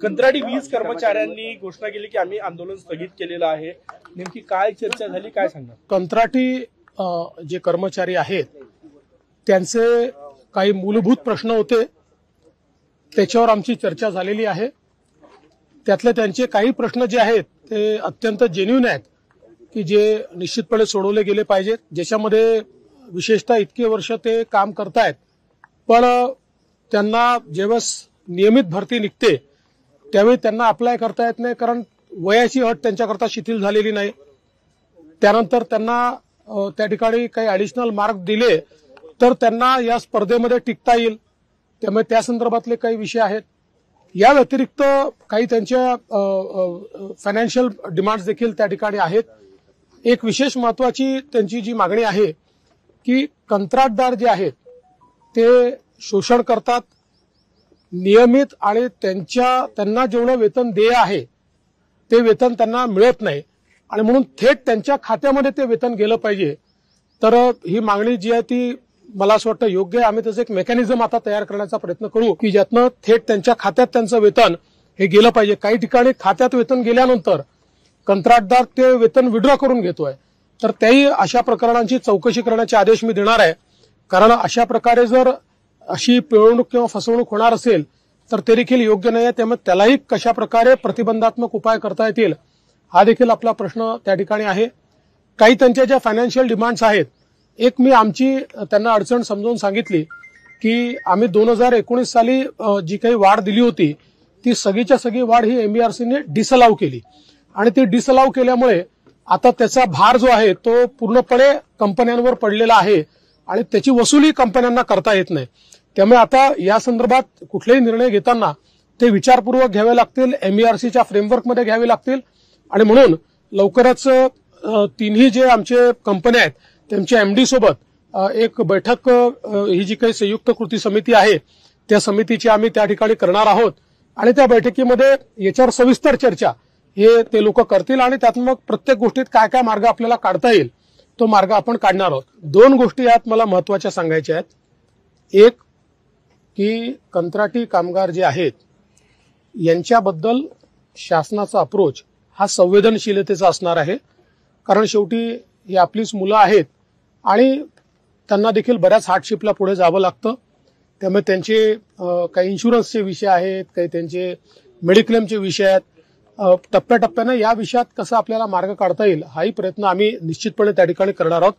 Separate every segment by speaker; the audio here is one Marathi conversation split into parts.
Speaker 1: कंत्राटी वीज कर्मचाऱ्यांनी घोषणा केली की आम्ही आंदोलन स्थगित केलेलं आहे। नेमकी काय चर्चा झाली, काय सांगणार?
Speaker 2: कंत्राटी जे कर्मचारी आहेत त्यांचे काही मूलभूत प्रश्न होते, त्याच्यावर आमची चर्चा झालेली आहे। त्यातले त्यांचे काही प्रश्न जे आहेत ते अत्यंत जेन्युइन आहेत की जे निश्चितपणे सोडवले गेले पाहिजेत। ज्याच्यामध्ये विशेषतः इतके वर्ष ते काम करतायत, पण त्यांना जेव्हा नियमित भरती निघते त्यावेळी त्यांना अप्लाय करता येत नाही, कारण वयाची अट त्यांच्याकरता शिथिल झालेली नाही। त्यानंतर त्यांना त्या ठिकाणी काही ऍडिशनल मार्क दिले तर त्यांना या स्पर्धेमध्ये टिकता येईल, त्यामुळे त्या संदर्भातले काही विषय आहेत। या व्यतिरिक्त काही त्यांच्या फायनान्शियल डिमांड्स देखील त्या ठिकाणी आहेत। एक विशेष महत्वाची त्यांची जी मागणी आहे की कंत्राटदार जे आहेत ते शोषण करतात, नियमित आणि त्यांना जेवढं वेतन देय आहे ते वेतन त्यांना मिळत नाही आणि म्हणून थेट त्यांच्या खात्यामध्ये ते वेतन गेलं पाहिजे। तर ही मागणी जी आहे ती मला असं वाटतं योग्य आहे। आम्ही त्याचं एक मेकॅनिझम आता तयार करण्याचा प्रयत्न करू की ज्यातनं थेट त्यांच्या खात्यात त्यांचं वेतन हे गेलं पाहिजे। काही ठिकाणी खात्यात वेतन गेल्यानंतर कंत्राटदार ते वेतन विड्रॉ करून घेतोय, तर त्याही अशा प्रकरणांची चौकशी करण्याचे आदेश मी देणार आहे। कारण अशा प्रकारे जर अशी पिळवणूक किंवा फसवणूक होणार असेल तर ते देखील योग्य नाही आहे। त्यामुळे त्यालाही कशा प्रकारे प्रतिबंधात्मक उपाय करता येतील हा देखील आपला प्रश्न त्या ठिकाणी आहे। काही त्यांच्या ज्या फायनान्शियल डिमांड्स आहेत, एक मी आमची त्यांना अडचण समजावून सांगितली की आम्ही 2019 साली जी काही वाढ दिली होती ती सगळीच्या सगळी वाढ ही एमबीआरसीने डिसअलाव केली आणि ती डिसअलाव केल्यामुळे आता त्याचा भार जो आहे तो पूर्णपणे कंपन्यांवर पडलेला आहे आणि त्याची वसुली कंपन्यांना करता येत नाही। त्यामुळे आता या संदर्भात कुठलेही निर्णय घेताना ते विचारपूर्वक घ्यावे लागतील, एमईआरसीच्या फ्रेमवर्कमध्ये घ्यावे लागतील आणि म्हणून लवकरच तिन्ही जे आमचे कंपन्या आहेत त्यांच्या एमडी सोबत एक बैठक ही जी काही संयुक्त कृती समिती आहे त्या समितीची आम्ही त्या ठिकाणी करणार आहोत आणि त्या बैठकीमध्ये याच्यावर सविस्तर चर्चा हे ते लोक करतील आणि त्यात मग प्रत्येक गोष्टीत काय काय मार्ग आपल्याला काढता येईल तो मार्ग आपण काढणार आहोत। दोन गोष्टी यात मला महत्वाच्या सांगायच्या आहेत। एक की कंत्राटी कामगार जे आहेत यांच्याबद्दल शासनाचा अप्रोच हा संवेदनशीलतेचा असणार आहे, कारण शेवटी ही आपलीच मुलं आहेत आणि त्यांना देखील बऱ्याच हार्डशिपला पुढे जावं लागतं। त्यामुळे त्यांचे काही इन्शुरन्सचे विषय आहेत, काही त्यांचे मेडिक्लेमचे विषय आहेत। टप्प्याटप्प्यानं या विषयात कसा आपल्याला मार्ग काढता येईल हाही प्रयत्न आम्ही निश्चितपणे त्या ठिकाणी करणार आहोत।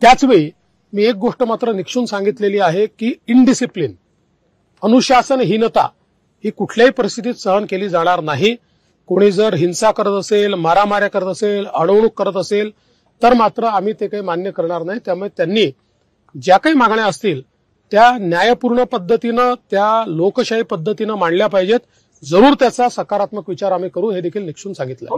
Speaker 2: त्याचवेळी मी एक गोष्ट मात्र निक्षून सांगितलेली आहे की इनडिसिप्लिन, अनुशासनहीनता ही कुठल्याही परिस्थितीत सहन केली जाणार नाही। कोणी जर हिंसा करत असेल, मारामाऱ्या करत असेल, अडवणूक करत असेल तर मात्र आम्ही ते काही मान्य करणार नाही। त्यामुळे त्यांनी ज्या काही मागण्या असतील त्या न्यायपूर्ण पद्धतीनं, त्या लोकशाही पद्धतीनं मांडल्या पाहिजेत। जरूर त्याचा सकारात्मक विचार आम्ही करू हे देखील निक्षून सांगितलं।